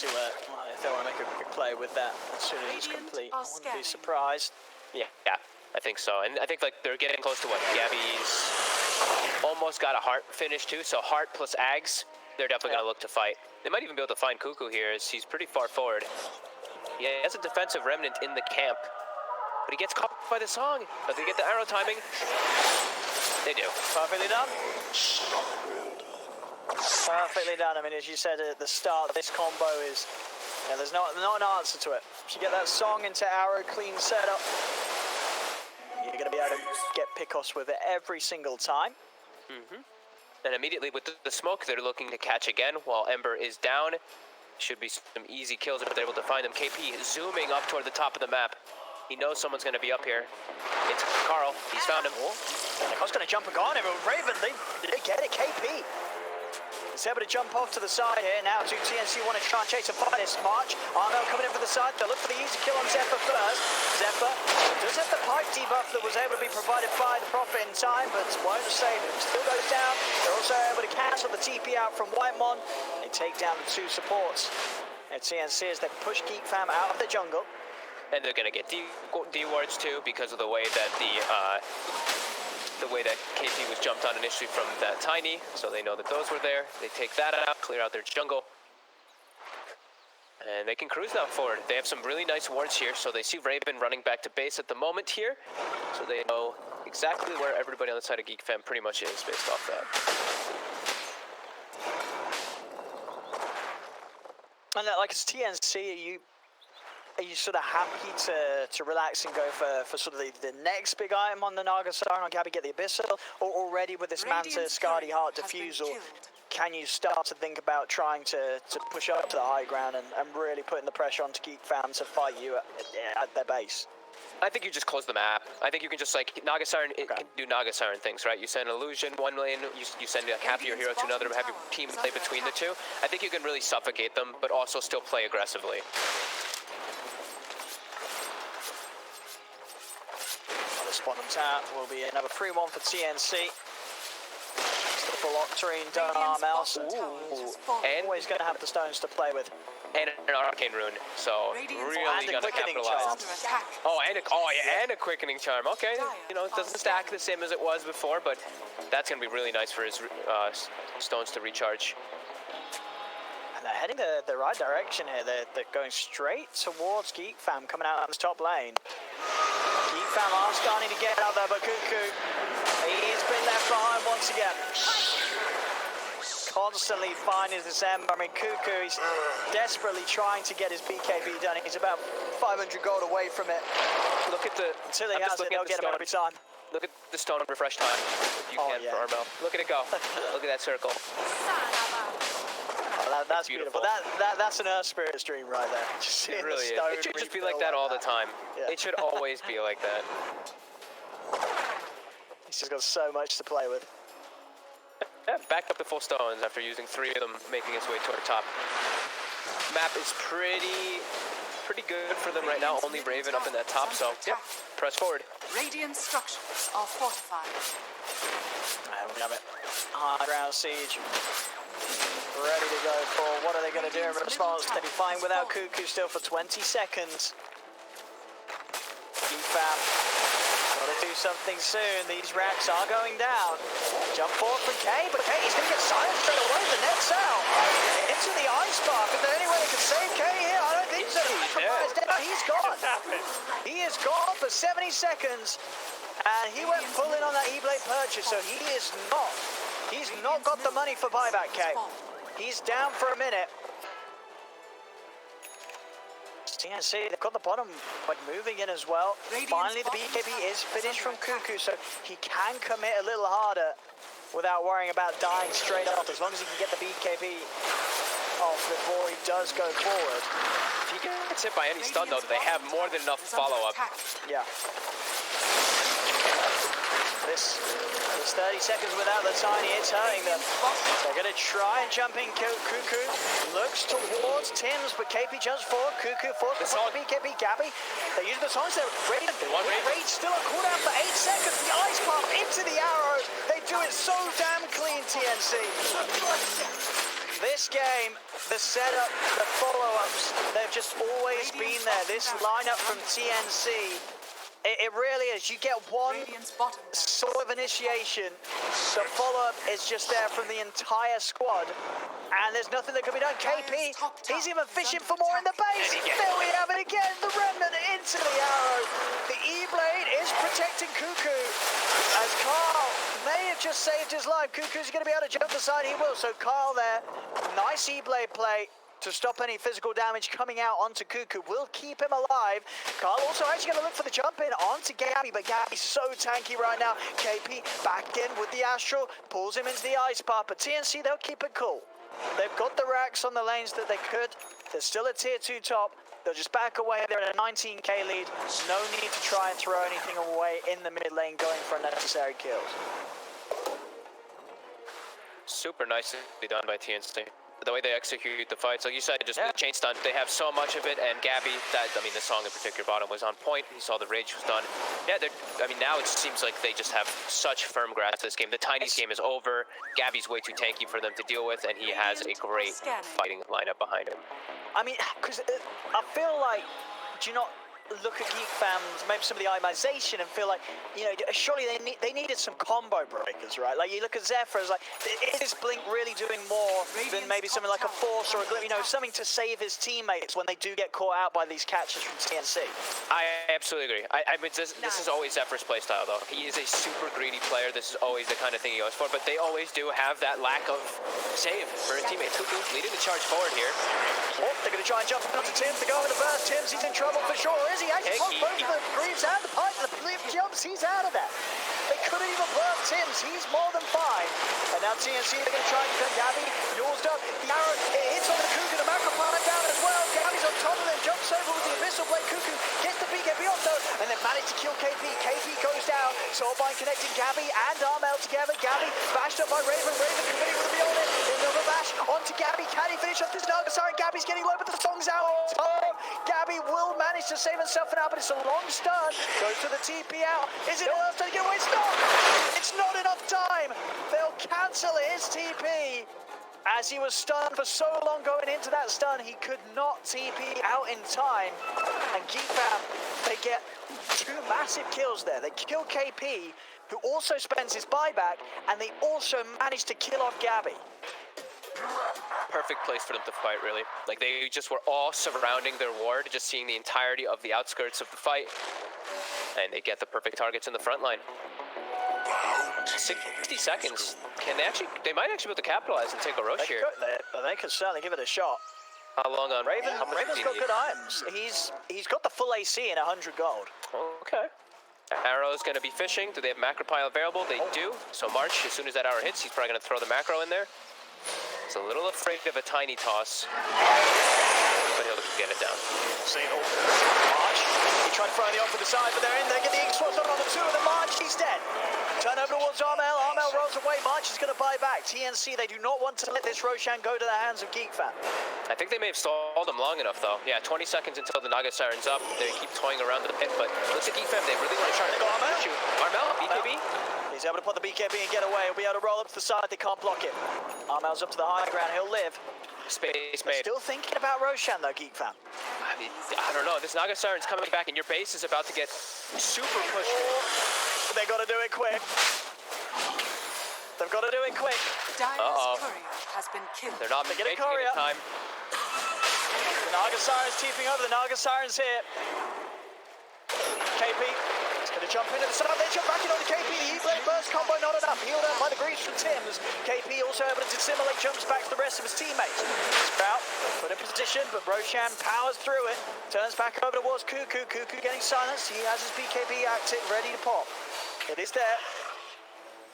see if they want to make a quick play with that as soon as it's complete. I wouldn't be surprised. Yeah, I think so. And I think like they're getting close to what? Gabby's almost got a heart finish too, so heart plus Ags, they're definitely going to look to fight. They might even be able to find Cuckoo here as he's pretty far forward. Yeah, he has a defensive remnant in the camp, but he gets caught by the song. Does he get the arrow timing? They do. Perfectly done. Perfectly done. I mean, as you said at the start, this combo is, there's not an answer to it. If you get that song into arrow, clean setup, you're going to be able to get pickoffs with it every single time. And immediately with the smoke, they're looking to catch again while Ember is down. Should be some easy kills if they're able to find them. KP zooming up toward the top of the map. He knows someone's going to be up here. It's Carl. He's found him. I was going to jump and go on him, but Raven, did they get it? KP. He's able to jump off to the side here. Now do TNC want to try and chase and fight this March. Armel coming in for the side. They'll look for the easy kill on Zephyr first. Zephyr does have the pipe debuff that was able to be provided by the Prophet in time, but won't save him. Still goes down. They're also able to cancel the TP out from Whitemon. They take down the two supports. And TNC as they push GEEKFAM out of the jungle. And they're going to get D-wards too because of the way that KP was jumped on initially from that Tiny, so they know that those were there. They take that out, clear out their jungle, and they can cruise now forward. They have some really nice wards here, so they see Raven running back to base at the moment here, so they know exactly where everybody on the side of GEEKFAM pretty much is based off that. And like it's TNC, are you sort of happy to relax and go for sort of the next big item on the Naga Siren on Gabby, get the Abyssal, or already with this Manta Skadi Heart Diffusal, can you start to think about trying to push up to the high ground and really putting the pressure onto GEEKFAM to fight you at their base? I think you just close the map. I think you can just like Naga Siren can do Naga Siren things, right? You send an illusion one lane, you send a half your hero to another, have your team play between the two. I think you can really suffocate them, but also still play aggressively. Bottom tap will be another 3-1 for TNC. Still full Octarine done Armel, so and always going to have the stones to play with. And an Arcane Rune, so really going to capitalize. And a Quickening Charm. Okay, you know, it doesn't stack the same as it was before, but that's going to be really nice for his stones to recharge. And they're heading the right direction here. They're going straight towards GEEKFAM coming out on this top lane. GEEKFAM are starting to get out there, but Cuckoo, he's been left behind once again. Constantly finding this Ember. I mean, Cuckoo, he's desperately trying to get his BKB done. He's about 500 gold away from it. Look at the... Until he has it, they'll get him every time. Look at the stone refresh time, if you can, for Armel. Look at it go. Look at that circle. That's beautiful. That's an Earth Spirit stream right there. Just it really is. It should just be like that all the time. Yeah. It should always be like that. He's just got so much to play with. Yeah, back up the full stones after using 3 of them, making its way toward the top. Map is pretty good for them right now. Only Raven up in that top, so yeah, press forward. Radiant structures are fortified. And we have it. High ground siege. Ready to go for what are they going to do in response? They'll be fine without Cuckoo still for 20 seconds. GEEKFAM, got to do something soon. These racks are going down. Jump forward from K, but K is going to get silenced straight away. The net's out. Into the ice bar. Is there any way they can save K here? I don't think so. He's gone. He is gone for 70 seconds. And he went full in on that E-Blade purchase, so he's not got the money for buyback, K. He's down for a minute. TNC, they've got the bottom moving in as well. Finally, the BKB is finished from Cuckoo, so he can commit a little harder without worrying about dying straight up, as long as he can get the BKB off before he does go forward. If he gets hit by any stun, though, they have more than enough follow-up. Yeah. This 30 seconds without the Tiny, it's hurting them. They're going to try and jump in. Cuckoo looks towards Tim's, but KP jumps forward. Cuckoo forward before the BKB. Gabby, they use the songs. They're Rage still on cooldown for 8 seconds. The ice pump into the arrow. They do it so damn clean, TNC. This game, the setup, the follow-ups, they've just always been there. This lineup from TNC, it really is. You get one Radiant's bottom tower sort of initiation, the follow-up is just there from the entire squad, and there's nothing that can be done. KP, he's even fishing for more in the base. There we have it again, the remnant into the arrow. The E-Blade is protecting Cuckoo, as Carl may have just saved his life. Cuckoo's going to be able to jump aside, he will. So Carl there, nice E-Blade play to stop any physical damage coming out onto Cuckoo. Will keep him alive. Carl also actually going to look for the jump in onto Gabby, but Gabby's so tanky right now. KP back in with the Astral, pulls him into the Ice Path, but TNC, they'll keep it cool. They've got the racks on the lanes that they could. There's still a tier 2 top. They'll just back away. They're at a 19k lead. No need to try and throw anything away in the mid lane, going for unnecessary kills. Super nicely done by TNC. The way they execute the fights, like you said, just the chain stun, they have so much of it, and Gabby, the song in particular, bottom, was on point. You saw the rage was done. Yeah, now it seems like they just have such firm grasp of this game. The Tiny's game is over. Gabby's way too tanky for them to deal with, and he has a great fighting lineup behind him. I mean, because I feel like, do you not look at GEEKFAM's, maybe some of the itemization and feel like, you know, surely they needed some combo breakers, right? Like you look at Zephyr, it's like, is Blink really doing more than maybe something like a Force or a Glim, you know, something to save his teammates when they do get caught out by these catches from TNC? I absolutely agree. I mean, this is always Zephyr's playstyle, though. He is a super greedy player. This is always the kind of thing he goes for, but they always do have that lack of save for his teammates. Cuckoo leading the charge forward here. Oh, they're going to try and jump onto Tims to go in the burst. Tims, he's in trouble for sure. Is he? Actually, both the Greaves and the Pipe, the Blip jumps, he's out of that. They couldn't even burn Tims, he's more than fine. And now TNC, they're going to try and defend Gabby. Yours up, the arrow, it hits on the Cuckoo, the Macropine down as well. Gabby's on top of him, jumps over with the Abyssal Blade. Cuckoo gets the BKB off though, and then managed to kill KP. KP goes down, Soulbind connecting Gabby and Armel together. Gabby bashed up by Raven, Raven committing with the beyond it. Another bash onto Gabby, can he finish off this Nagasar? And Gabby's getting low, but the song's out. Oh, Gabby will manage to save himself now, but it's a long stun. Goes to the TP out. Is it enough to get away? It's not! It's not enough time! They'll cancel his TP. As he was stunned for so long going into that stun, he could not TP out in time. And GEEKFAM, they get 2 massive kills there. They kill KP, who also spends his buyback, and they also manage to kill off Gabby. Perfect place for them to fight, really. Like, they just were all surrounding their ward, just seeing the entirety of the outskirts of the fight. And they get the perfect targets in the front line. 60 seconds. They might actually be able to capitalize and take a rush here. They could certainly give it a shot. How long on Raven's got good items. He's got the full AC and 100 gold. Okay. Arrow's going to be fishing. Do they have macro pile available? They do. So March, as soon as that arrow hits, he's probably going to throw the macro in there. He's a little afraid of a tiny toss, but he'll get it down. March, he tried to throw the off to the side, but they're in. They get the X-Force on the 2 of the March. He's dead. Turn over towards Armel. Armel rolls away. March is going to buy back. TNC, they do not want to let this Roshan go to the hands of GEEKFAM. I think they may have stalled him long enough, though. Yeah, 20 seconds until the Naga Siren's up. They keep toying around the pit, but looks like GEEKFAM, they really want to try to shoot. Armel, BKB. He's able to put the BKB and get away. He'll be able to roll up to the side. They can't block it. Armel's up to the high ground. He'll live. Space made. Still thinking about Roshan, though, GEEKFAM. I mean, I don't know. This Naga Siren's coming back, and your base is about to get super pushed. Oh, they got to do it quick. They've got to do it quick. Dire's courier has been killed. They're not making it in time. The Naga Siren's TPing over. The Naga Siren's here. KP is going to jump into the side. They jump back in on the KP. The E-Blade burst combo not enough. Healed out by the Greaves from Tims. KP also able to dissimulate, jumps back to the rest of his teammates. Sprout put in position, but Roshan powers through it. Turns back over towards Cuckoo. Cuckoo getting silenced. He has his BKB active, ready to pop. It is there.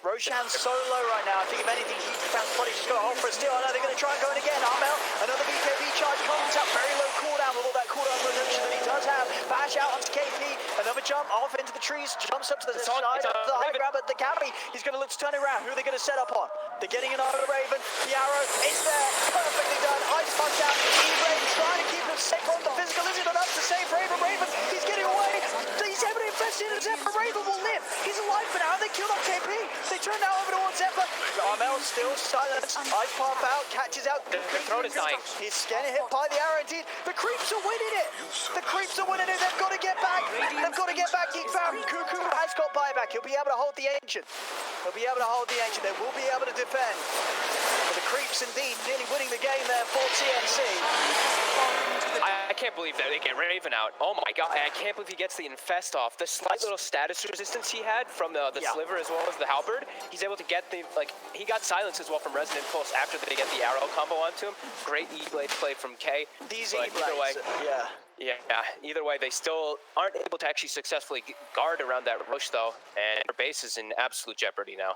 Roshan's so low right now. I think if anything, GEEKFAM's probably just got a hold for a steal. I know they're going to try and go in again. Armel, another BKB charge comes out. Very low cooldown with all that cooldown reduction that he does have. Bash out onto KP. Another jump off into the trees. Jumps up to the side of the high ground. But the Gabby, he's going to look to turn it around. Who are they going to set up on? They're getting an over Raven. The arrow is there. Perfectly done. Ice punch out. E-Blade trying to keep him safe on the physical. Is it enough to save Raven? Raven, he's getting away. He's able to Resident and Zephyr, Raven will live. He's alive for now. They killed off KP. They turn now over towards Zephyr. Armel still silent. Ice pop out, catches out. The throat is dying. He's getting hit by the arrow indeed. The creeps are winning it. The creeps are winning it. They've got to get back. They've got to get back. GEEKFAM. Cuckoo has got buyback. He'll be able to hold the Ancient. He'll be able to hold the Ancient. They will be able to defend. But the creeps indeed nearly winning the game there for TNC. I can't believe that they get Raven out. Oh my god, I can't believe he gets the infest off. The slight little status resistance he had from the sliver as well as the halberd, he's able to get the, he got silence as well from Resonant Pulse after they get the arrow combo onto him. Great E-blade play from K. These E-blades, yeah, either way, they still aren't able to actually successfully guard around that Rosh though, and their base is in absolute jeopardy now.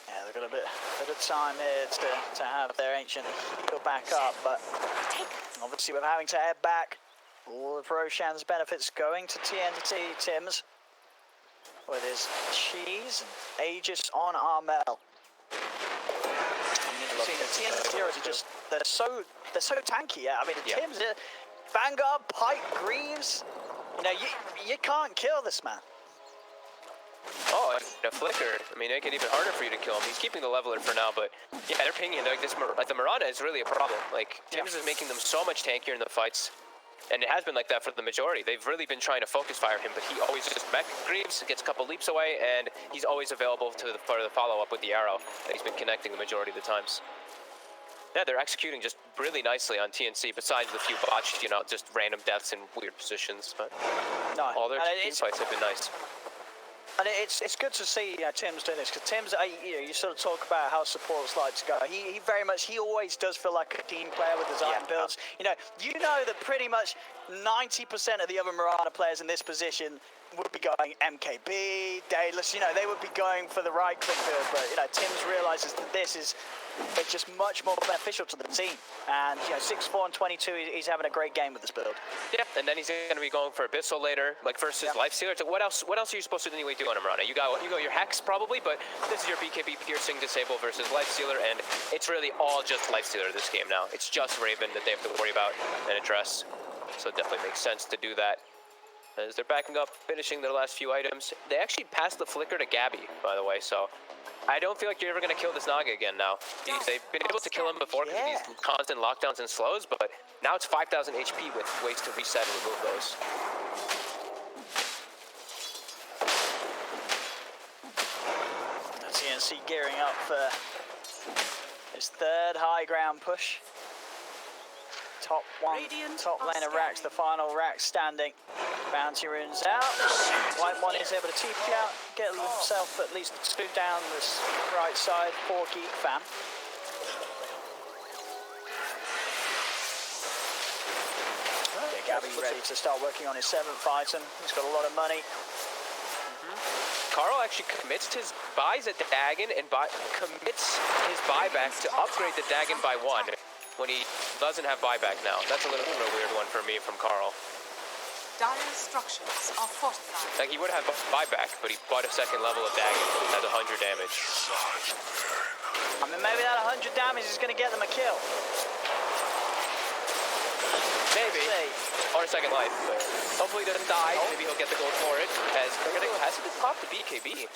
Yeah, they've got a bit of time here to have their Ancient heal back up, but obviously with having to head back, all the Roshan's benefits going to TNT Tims with his cheese and Aegis on Armel. The TNT heroes are just, they're so tanky. Yeah, I mean the Tims, Vanguard, Pike, Greaves, you know, you can't kill this man. Oh, and a flicker. I mean, make it even harder for you to kill him. He's keeping the leveler for now, but yeah, they're pinging. Like the Mirana is really a problem. Like Tims is making them so much tankier in the fights, and it has been like that for the majority. They've really been trying to focus fire him, but he always just mech Greaves, gets a couple leaps away, and he's always available for the follow up with the arrow that he's been connecting the majority of the times. Yeah, they're executing just really nicely on TNC, besides the few botched, you know, just random deaths in weird positions. But all their team fights have been nice. And it's good to see Tim's doing this, because Tim's, you sort of talk about how supports like to go. He very much, he always does feel like a team player with his iron builds. You know that pretty much 90% of the other Mirana players in this position would be going MKB, Daedalus, you know, they would be going for the right click build, but, you know, Tim's realizes that this is just much more beneficial to the team. And, you know, 6-4 and 22, he's having a great game with this build. Yeah, and then he's going to be going for Abyssal later, like versus Lifestealer. So what else are you supposed to anyway do on a Mirana? You got your Hex probably, but this is your BKB piercing disable versus Lifestealer, and it's really all just Lifestealer this game now. It's just Raven that they have to worry about and address. So it definitely makes sense to do that. As they're backing up, finishing their last few items. They actually passed the flicker to Gabby, by the way, so I don't feel like you're ever going to kill this Naga again now. They've been able to kill him before because of these constant lockdowns and slows, but now it's 5,000 HP with ways to reset and remove those. TNC gearing up for his third high ground push. Top laner Rax, the final Rax standing. Bounty runes out. White one is able to TP out, get himself at least 2 down this right side for GEEKFAM. Gabby ready to start working on his 7th item. He's got a lot of money. Carl actually commits his buys at Dagon and commits his buyback to upgrade the Dagon by 1 when he doesn't have buyback now. That's a little bit of a weird one for me from Carl. Dire structures are fortified. Like, he would have buyback, but he bought a 2nd level of Dagon that has 100 damage. I mean, maybe that 100 damage is going to get them a kill. Maybe. Or a 2nd life, but hopefully he doesn't die. Maybe he'll get the gold for it, as they're going to has to pop the BKB.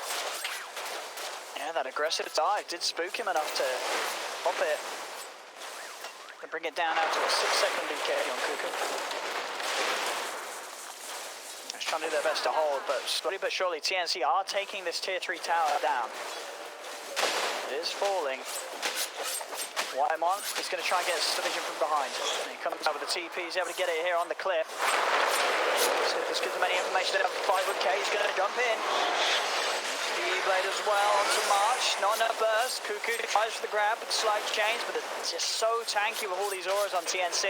Yeah, that aggressive dive did spook him enough to pop it. And bring it down out to a 6-second BK on Cuckoo. Just trying to do their best to hold, but slowly but surely TNC are taking this tier 3 tower down. It is falling. Whitemon is going to try and get his vision from behind. And he comes out with the TP, he's able to get it here on the cliff. So this gives him any information to have a fight with K, he's going to jump in. The E-blade as well onto March, not enough burst. Cuckoo tries for the grab with the slight change, but it's just so tanky with all these auras on TNC.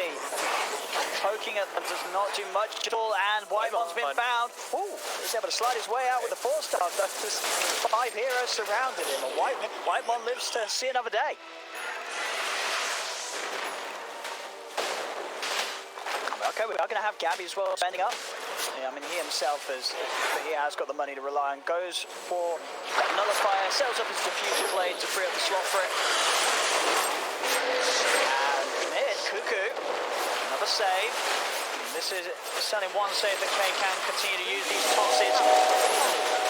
Poking at them does not do much at all, and Whitemon's been found. Ooh, he's able to slide his way out with the 4-star. Just 5 heroes surrounded him, and Whitemon lives to see another day. Okay, we are going to have Gabby as well standing up. Yeah, I mean, he himself he has got the money to rely on. Goes for that nullifier, sells up his diffuser blade to free up the slot for it. And hit Cuckoo. Another save. And this is certainly one save that K can continue to use. These tosses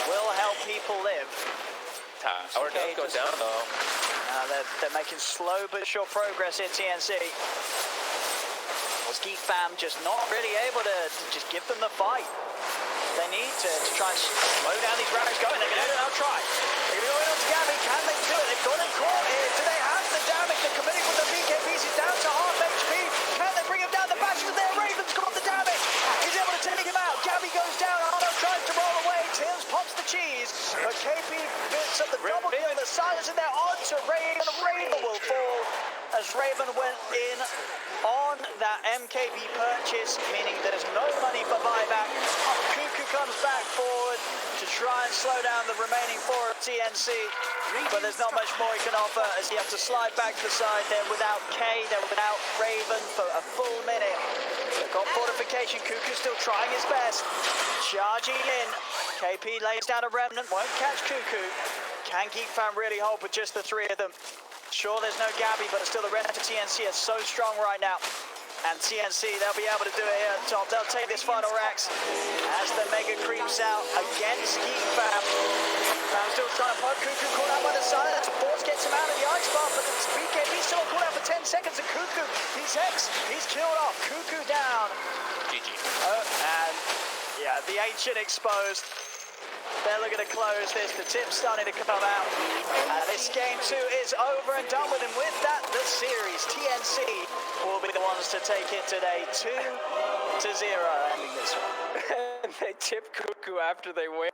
will help people live. Tower does go down though. They're making slow but sure progress here, TNC. GEEKFAM just not really able to just give them the fight they need to try and slow down these rounds going. They're going to try. They're going to go in onto Gabby. Can they do it? They've got him caught here. Do they have the damage? They're committing with the BKBs. He's down to half HP. Can they bring him down? The bashes there. Raven's got the damage. He's able to take him out. Gabby goes down. Armel tries to roll away. Timms pops the cheese. But KP bits up the double kill. The silence in there onto Raven. Raven will fall as Raven went in on that MKB purchase, meaning there's no money for buyback. Cuckoo comes back forward to try and slow down the remaining four of TNC, but there's not much more he can offer as he has to slide back to the side. They're without K, they're without Raven for a full minute. They've got fortification. Cuckoo still trying his best. Charging in. KP lays down a remnant, won't catch Cuckoo. Can GEEKFAM really hold with just the three of them? Sure, there's no Gabby, but still the rest of TNC is so strong right now. And TNC, they'll be able to do it here at the top. They'll take this final Rax as the Mega creeps out against GEEKFAM. GEEKFAM still trying to poke Cuckoo, caught out by the silence. Force gets him out of the ice bar, but the BKB still caught out for 10 seconds. And Cuckoo, he's Hex, he's killed off. Cuckoo down. GG. And yeah, the Ancient exposed. They're looking to close this. The tip's starting to come out. And this game 2 is over and done with. And with that, the series, TNC will be the ones to take it today. 2-0 ending this one. And they tip Cuckoo after they win.